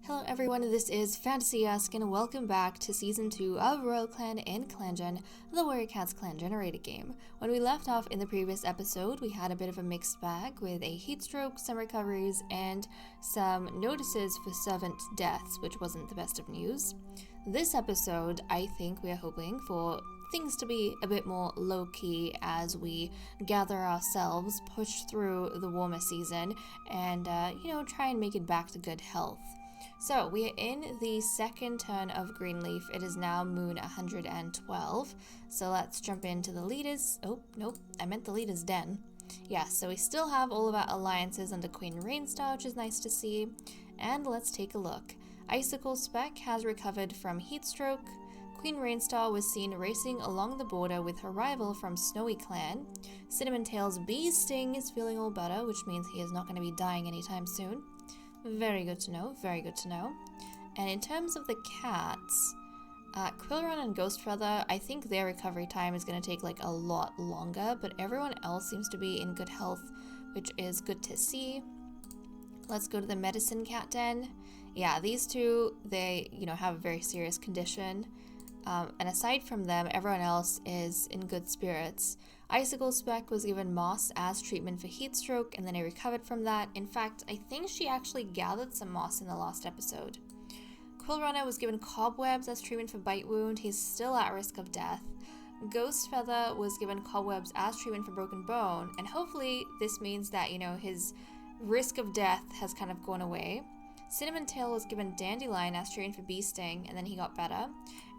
Hello everyone, this is Fantasy Ask and welcome back to Season 2 of Royal Clan and ClanGen, the Warrior Cats clan generated game. When we left off in the previous episode, we had a bit of a mixed bag with a heat stroke, some recoveries, and some notices for servant deaths, which wasn't the best of news. This episode, I think we are hoping for things to be a bit more low-key as we gather ourselves, push through the warmer season, and, try and make it back to good health. So, we are in the second turn of Greenleaf. It is now Moon 112. So let's jump into the leaders. Oh, nope, I meant the leader's den. Yeah, so we still have all of our alliances under Queen Rainstar, which is nice to see. And let's take a look. Icicle Spec has recovered from heatstroke. Queen Rainstar was seen racing along the border with her rival from Snowy Clan. Cinnamon Tail's bee sting is feeling all better, which means he is not going to be dying anytime soon. Very good to know, very good to know. And in terms of the cats, Quillrun and Ghostfeather, I think their recovery time is going to take like a lot longer, but everyone else seems to be in good health, which is good to see. Let's go to the medicine cat den. Yeah, these two, they, have a very serious condition. And aside from them, everyone else is in good spirits. Icicle Spec was given moss as treatment for heat stroke, and then he recovered from that. In fact, I think she actually gathered some moss in the last episode. Quillrunner was given cobwebs as treatment for bite wound. He's still at risk of death. Ghostfeather was given cobwebs as treatment for broken bone, and hopefully this means that, his risk of death has kind of gone away. Cinnamon Tail was given dandelion as treatment for bee sting, and then he got better.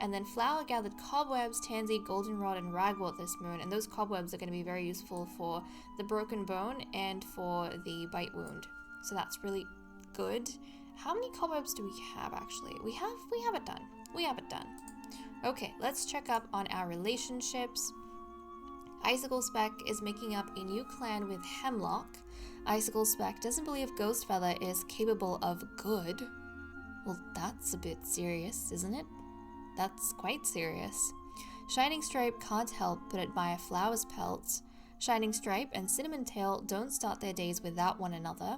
And then Flower gathered cobwebs, tansy, goldenrod, and ragwort this moon, and those cobwebs are going to be very useful for the broken bone and for the bite wound. So that's really good. How many cobwebs do we have actually? We have it done. We have it done. Okay, let's check up on our relationships. Icicle Spec is making up a new clan with Hemlock. Icicle Spec doesn't believe Ghostfeather is capable of good. Well, that's a bit serious, isn't it? That's quite serious. Shining Stripe can't help but admire Flower's pelts. Shining Stripe and Cinnamon Tail don't start their days without one another.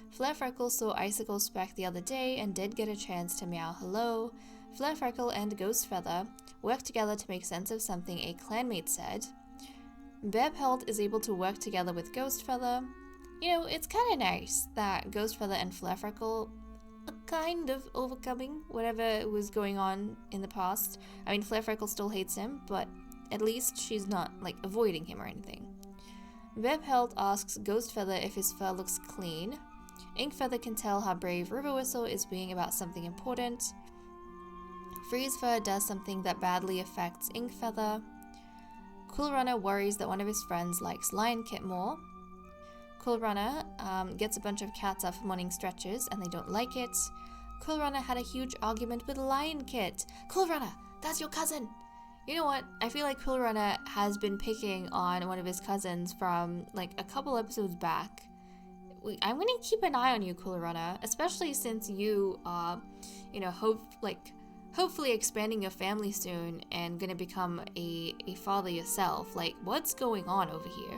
Flare Freckle saw Icicle Spec the other day and did get a chance to meow hello. Flare Freckle and Ghostfeather work together to make sense of something a clanmate said. Bear Pelt is able to work together with Ghostfeather. It's kind of nice that Ghostfeather and Flare Freckle are kind of overcoming whatever was going on in the past. I mean, Flare Freckle still hates him, but at least she's not, avoiding him or anything. Bear Pelt asks Ghostfeather if his fur looks clean. Inkfeather can tell how brave River Whistle is being about something important. Freezefur does something that badly affects Inkfeather. Quillrunner worries that one of his friends likes Lion Kit more. Quillrunner gets a bunch of cats up for morning stretches and they don't like it. Quillrunner had a huge argument with Lion Kit. Quillrunner, that's your cousin! You know what? I feel like Quillrunner has been picking on one of his cousins from a couple episodes back. I'm gonna keep an eye on you, Quillrunner, especially since you are, hopefully expanding your family soon and gonna become a father yourself. What's going on over here?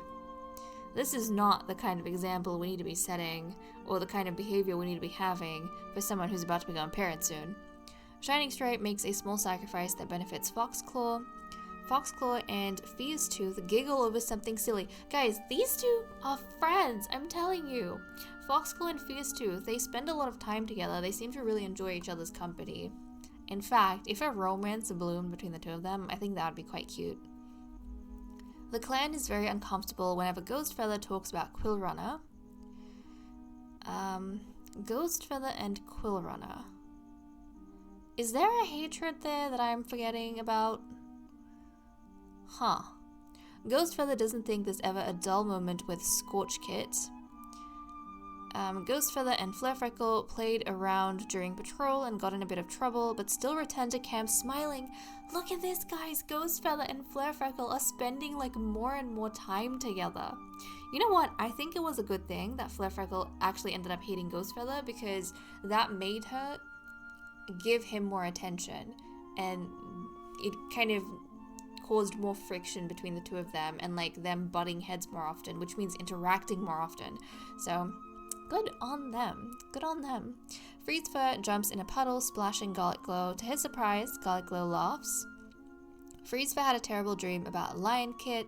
This is not the kind of example we need to be setting, or the kind of behavior we need to be having for someone who's about to become a parent soon. Shining Stripe makes a small sacrifice that benefits Foxclaw. Foxclaw and Fiercetooth giggle over something silly. Guys, these two are friends, I'm telling you. Foxclaw and Fiercetooth, they spend a lot of time together. They seem to really enjoy each other's company. In fact, if a romance bloomed between the two of them, I think that would be quite cute. The clan is very uncomfortable whenever Ghostfeather talks about Quillrunner. Ghostfeather and Quillrunner. Is there a hatred there that I'm forgetting about? Huh. Ghostfeather doesn't think there's ever a dull moment with Scorch Kit. Ghostfeather and Flare Freckle played around during patrol and got in a bit of trouble, but still returned to camp smiling. Look at this, guys! Ghostfeather and Flare Freckle are spending more and more time together. You know what? I think it was a good thing that Flare Freckle actually ended up hating Ghostfeather, because that made her give him more attention, and it kind of caused more friction between the two of them, and them butting heads more often, which means interacting more often. So good on them. Good on them. Freezefur jumps in a puddle, splashing Garlic Glow. To his surprise, Garlic Glow laughs. Freezefur had a terrible dream about Lion Kit.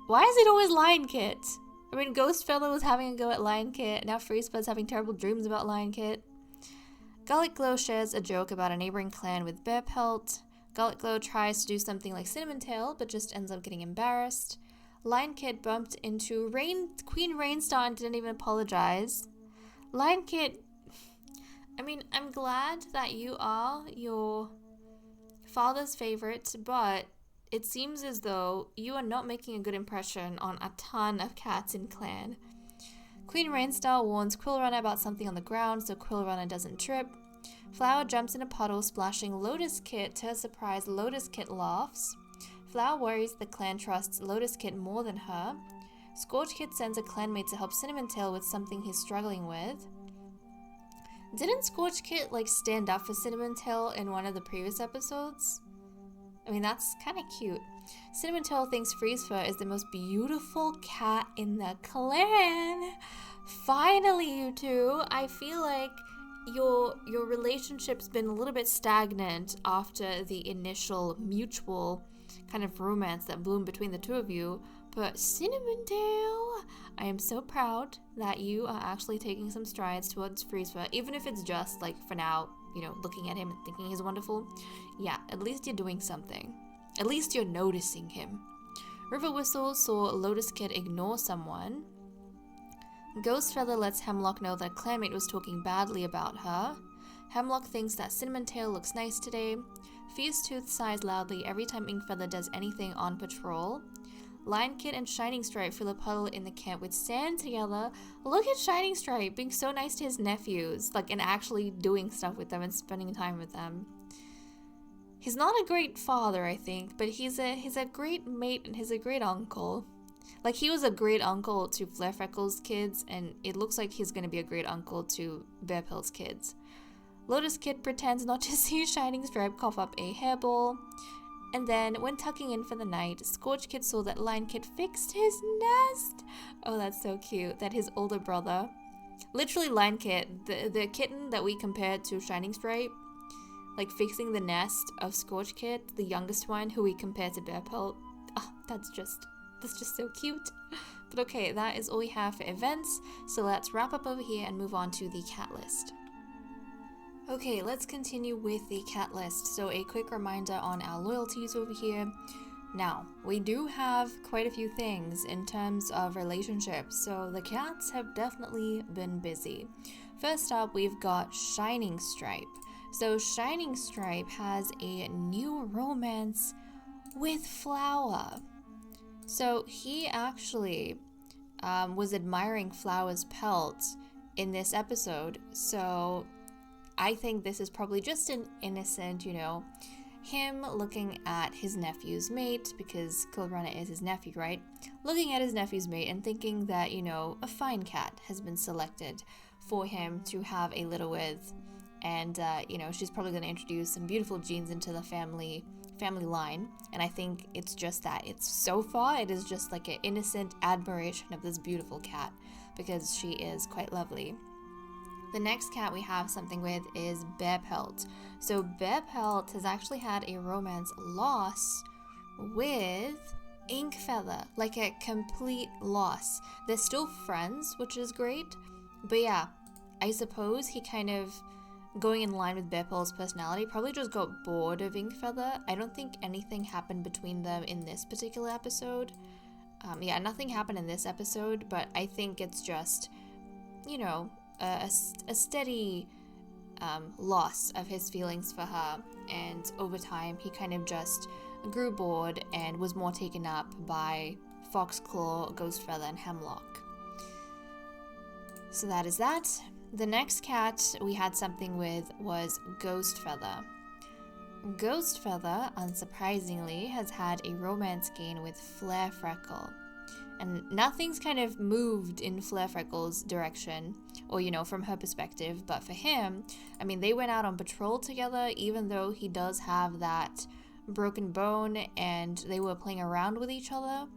Why is it always Lion Kit? I mean, Ghost Feather was having a go at Lion Kit. Now Freezefur's having terrible dreams about Lion Kit. Garlic Glow shares a joke about a neighboring clan with Bear Pelt. Garlic Glow tries to do something like Cinnamon Tail, but just ends up getting embarrassed. Lion Kit bumped into Queen Rainstar and didn't even apologize. Lion Kit, I mean, I'm glad that you are your father's favorite, but it seems as though you are not making a good impression on a ton of cats in clan. Queen Rainstar warns Quill Runner about something on the ground so Quill Runner doesn't trip. Flower jumps in a puddle, splashing Lotus Kit. To her surprise, Lotus Kit laughs. Flower worries the clan trusts Lotus Kit more than her. Scorch Kit sends a clanmate to help Cinnamon Tail with something he's struggling with. Didn't Scorch Kit stand up for Cinnamon Tail in one of the previous episodes? I mean, that's kind of cute. Cinnamon Tail thinks Freezefur is the most beautiful cat in the clan. Finally, you two. I feel like your relationship's been a little bit stagnant after the initial mutual kind of romance that bloomed between the two of you. But Cinnamon Tail, I am so proud that you are actually taking some strides towards Freezefur, even if it's just for now, looking at him and thinking he's wonderful. Yeah, at least you're doing something. At least you're noticing him. River Whistle saw Lotus Kid ignore someone. Ghost Feather lets Hemlock know that Clanmate was talking badly about her. Hemlock thinks that Cinnamon Tail looks nice today. Fierce Tooth sighs loudly every time Inkfeather does anything on patrol. Lion Kit and Shining Stripe fill a puddle in the camp with sand together. Look at Shining Stripe being so nice to his nephews, and actually doing stuff with them and spending time with them. He's not a great father, I think, but he's a great mate and he's a great uncle. He was a great uncle to Flare Freckles' kids, and it looks like he's gonna be a great uncle to Bear Pill's kids. Lotus Kid pretends not to see Shining Stripe cough up a hairball. And then, when tucking in for the night, Scorch Kid saw that Lion Kid fixed his nest. Oh, that's so cute. That his older brother, literally Lion Kid, the kitten that we compared to Shining Stripe, fixing the nest of Scorch Kid, the youngest one, who we compared to Bear Pelt. Oh, that's just so cute. But okay, that is all we have for events. So let's wrap up over here and move on to the cat list. Okay, let's continue with the cat list. So a quick reminder on our loyalties over here. Now, we do have quite a few things in terms of relationships, so the cats have definitely been busy. First up, we've got Shining Stripe. So Shining Stripe has a new romance with Flower. So he actually was admiring Flower's pelt in this episode, so I think this is probably just an innocent, him looking at his nephew's mate, because Kilrunner is his nephew, right? Looking at his nephew's mate and thinking that, a fine cat has been selected for him to have a litter with. And, she's probably going to introduce some beautiful genes into the family line. And I think it's just that. It is just an innocent admiration of this beautiful cat, because she is quite lovely. The next cat we have something with is Bear Pelt. So Bear Pelt has actually had a romance loss with Inkfeather, a complete loss. They're still friends, which is great, but yeah, I suppose he kind of, going in line with Bear Pelt's personality, probably just got bored of Inkfeather. I don't think anything happened between them in this particular episode. Nothing happened in this episode, but I think it's just, a steady loss of his feelings for her, and over time he kind of just grew bored and was more taken up by Foxclaw, Ghostfeather, and Hemlock. So that is that. The next cat we had something with was Ghostfeather. Ghostfeather, unsurprisingly, has had a romance gain with Flare Freckle. And nothing's kind of moved in Flare Freckle's direction, or, from her perspective, but for him, they went out on patrol together, even though he does have that broken bone, and they were playing around with each other.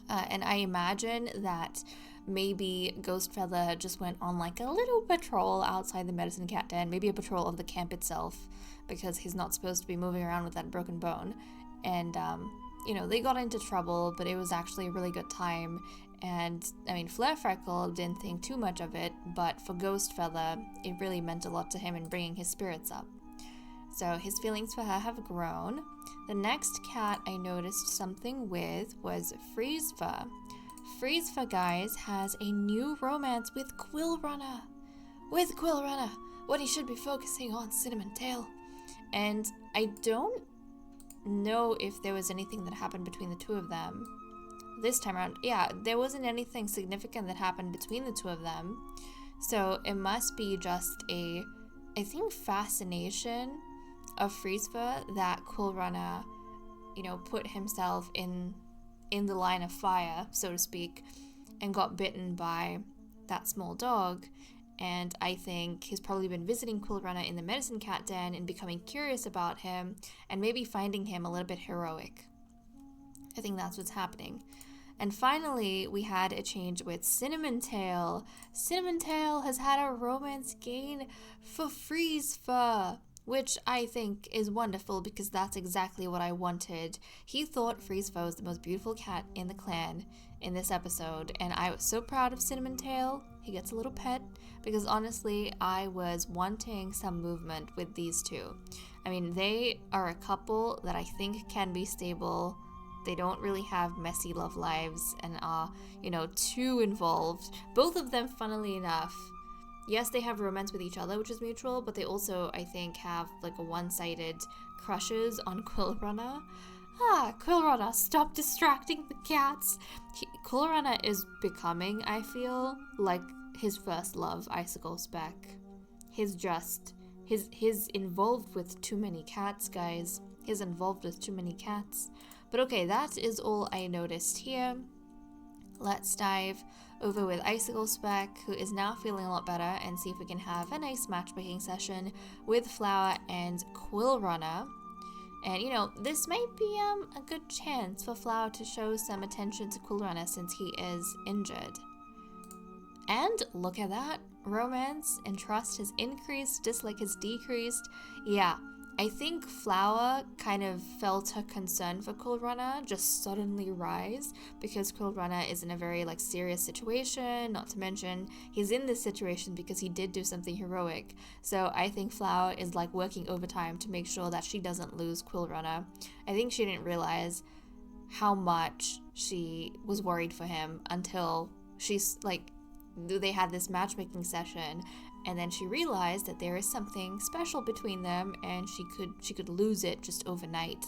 And I imagine that maybe Ghostfeather just went on like a little patrol outside the medicine cat den, maybe a patrol of the camp itself, because he's not supposed to be moving around with that broken bone. And, they got into trouble, but it was actually a really good time. And, Flare Freckle didn't think too much of it, but for Ghostfeather, it really meant a lot to him in bringing his spirits up. So his feelings for her have grown. The next cat I noticed something with was Freezefur. Freezefur, guys, has a new romance with Quillrunner. What he should be focusing on, Cinnamon Tail. And I don't know if there was anything that happened between the two of them this time around. Yeah, there wasn't anything significant that happened between the two of them. So it must be just fascination of Freezefur that Quillrunner, put himself in the line of fire, so to speak, and got bitten by that small dog. And I think he's probably been visiting Quillrunner in the medicine cat den and becoming curious about him and maybe finding him a little bit heroic. I think that's what's happening. And finally, we had a change with Cinnamon Tail. Cinnamon Tail has had a romance gain for Freezefur, which I think is wonderful because that's exactly what I wanted. He thought Freezefur was the most beautiful cat in the clan in this episode, and I was so proud of Cinnamon Tail. He gets a little pet, because honestly, I was wanting some movement with these two. They are a couple that I think can be stable. They don't really have messy love lives and are, too involved. Both of them, funnily enough, yes, they have romance with each other, which is mutual, but they also, I think, have like a one-sided crushes on Quillrunner. Quillrunner, stop distracting the cats. Quillrunner is becoming, I feel, like his first love, Icicle Speck. He's involved with too many cats, guys. He's involved with too many cats. But okay, that is all I noticed here. Let's dive over with Icicle Speck, who is now feeling a lot better, and see if we can have a nice matchmaking session with Flower and Quillrunner. And, this might be a good chance for Flower to show some attention to Quillrunner since he is injured. And look at that. Romance and trust has increased, dislike has decreased. Yeah, I think Flower kind of felt her concern for Quillrunner just suddenly rise because Quillrunner is in a very serious situation, not to mention he's in this situation because he did do something heroic. So I think Flower is working overtime to make sure that she doesn't lose Quillrunner. I think she didn't realize how much she was worried for him until they had this matchmaking session, and then she realized that there is something special between them, and she could lose it just overnight.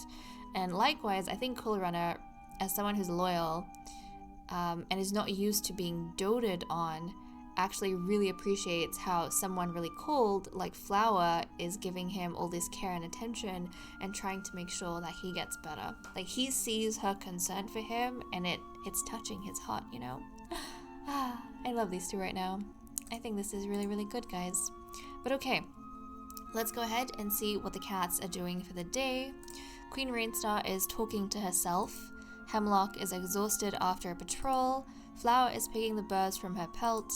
And likewise, I think Quillrunner, as someone who's loyal and is not used to being doted on, actually really appreciates how someone really cold like Flower is giving him all this care and attention and trying to make sure that he gets better. He sees her concern for him, and it's touching his heart, I love these two right now. I think this is really, really good, guys. But okay, let's go ahead and see what the cats are doing for the day. Queen Rainstar is talking to herself. Hemlock is exhausted after a patrol. Flower is picking the birds from her pelt.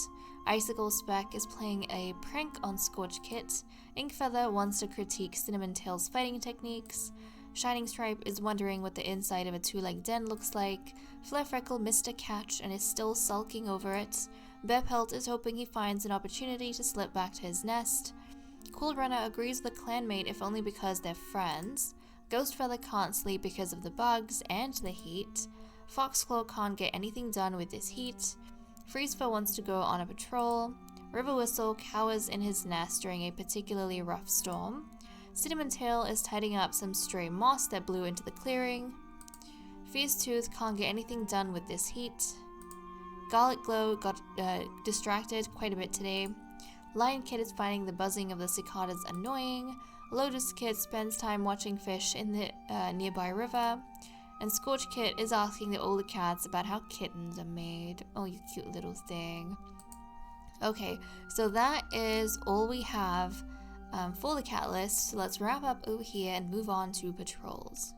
Icicle Speck is playing a prank on Scorch Kit. Inkfeather wants to critique Cinnamon Tail's fighting techniques. Shining Stripe is wondering what the inside of a two-legged den looks like. Flare Freckle missed a catch and is still sulking over it. Bearpelt is hoping he finds an opportunity to slip back to his nest. Quillrunner agrees with a clanmate if only because they're friends. Ghostfeather can't sleep because of the bugs and the heat. Foxclaw can't get anything done with this heat. Freezefur wants to go on a patrol. River Whistle cowers in his nest during a particularly rough storm. Cinnamon Tail is tidying up some stray moss that blew into the clearing. Fierce Tooth can't get anything done with this heat. Garlic Glow got distracted quite a bit today. Lion Kid is finding the buzzing of the cicadas annoying. Lotus Kid spends time watching fish in the nearby river. And Scorch Kit is asking the older cats about how kittens are made. Oh, you cute little thing. Okay, so that is all we have for the cat list. So let's wrap up over here and move on to patrols.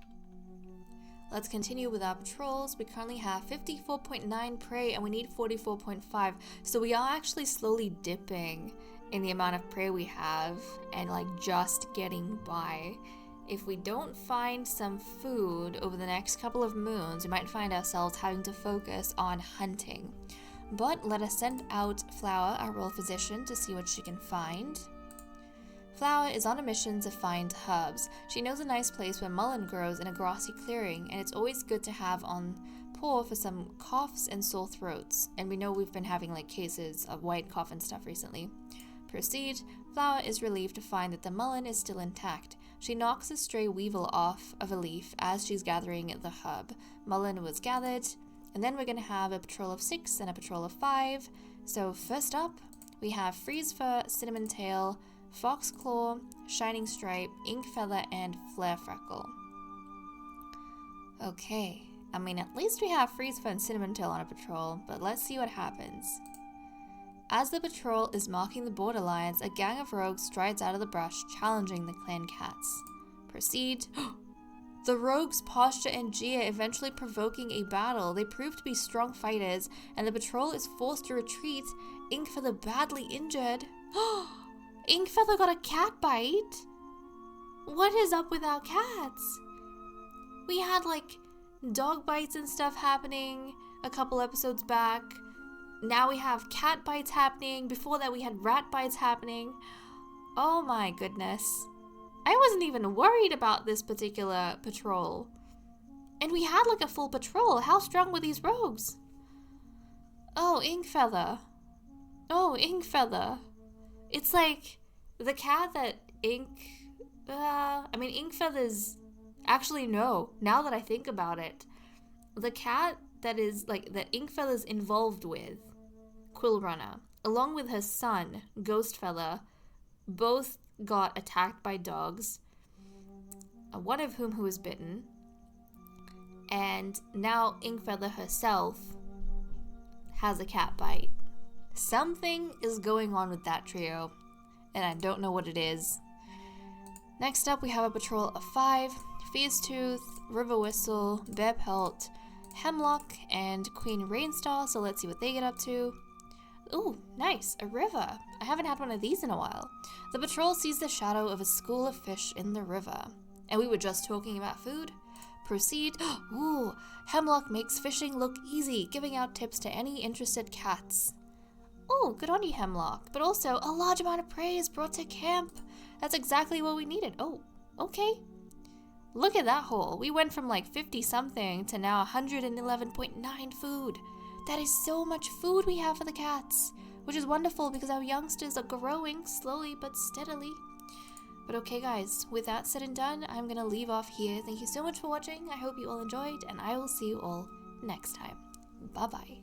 let's continue with our patrols. We currently have 54.9 prey and we need 44.5. So we are actually slowly dipping in the amount of prey we have and like just getting by. If we don't find some food over the next couple of moons, we might find ourselves having to focus on hunting. But let us send out Flower, our royal physician, to see what she can find. Flower is on a mission to find herbs. She knows a nice place where mullein grows in a grassy clearing, and it's always good to have on paw for some coughs and sore throats. And we know we've been having like cases of white cough and stuff recently. Proceed. Flower is relieved to find that the mullein is still intact. She knocks a stray weevil off of a leaf as she's gathering the herb. Mullein was gathered, and then we're going to have a patrol of 6 and a patrol of 5. So first up, we have Freeze Fur, Cinnamon Tail, Fox Claw, Shining Stripe, Ink Feather, and Flare Freckle. Okay, I mean at least we have Freeze Fur and Cinnamon Tail on a patrol, but let's see what happens. As the patrol is marking the borderlines, a gang of rogues strides out of the brush, challenging the clan cats. Proceed. The rogues posture and jeer, eventually provoking a battle. They prove to be strong fighters, and the patrol is forced to retreat. Inkfeather badly injured. Inkfeather got a cat bite? What is up with our cats? We had like dog bites and stuff happening a couple episodes back. Now we have cat bites happening. Before that we had rat bites happening. Oh my goodness. I wasn't even worried about this particular patrol. And we had like a full patrol. How strong were these rogues? Oh, Inkfeather. Oh, Inkfeather. It's like the cat that Inkfeather's... Actually, no. Now that I think about it. The cat that is like that Inkfeather's involved with, Quillrunner, along with her son, Ghostfeather, both got attacked by dogs, one of whom who was bitten, and now Inkfeather herself has a cat bite. Something is going on with that trio, and I don't know what it is. Next up, we have a patrol of 5, Fierce Tooth, River Whistle, Bear Pelt, Hemlock, and Queen Rainstar, so let's see what they get up to. Ooh, nice, a river. I haven't had one of these in a while. The patrol sees the shadow of a school of fish in the river. And we were just talking about food. Proceed. Ooh, Hemlock makes fishing look easy, giving out tips to any interested cats. Ooh, good on you, Hemlock. But also, a large amount of prey is brought to camp. That's exactly what we needed. Oh, okay. Look at that haul. We went from like 50-something to now 111.9 food. That is so much food we have for the cats, which is wonderful because our youngsters are growing slowly but steadily. But okay guys, with that said and done, I'm gonna leave off here. Thank you so much for watching. I hope you all enjoyed, and I will see you all next time. Bye bye.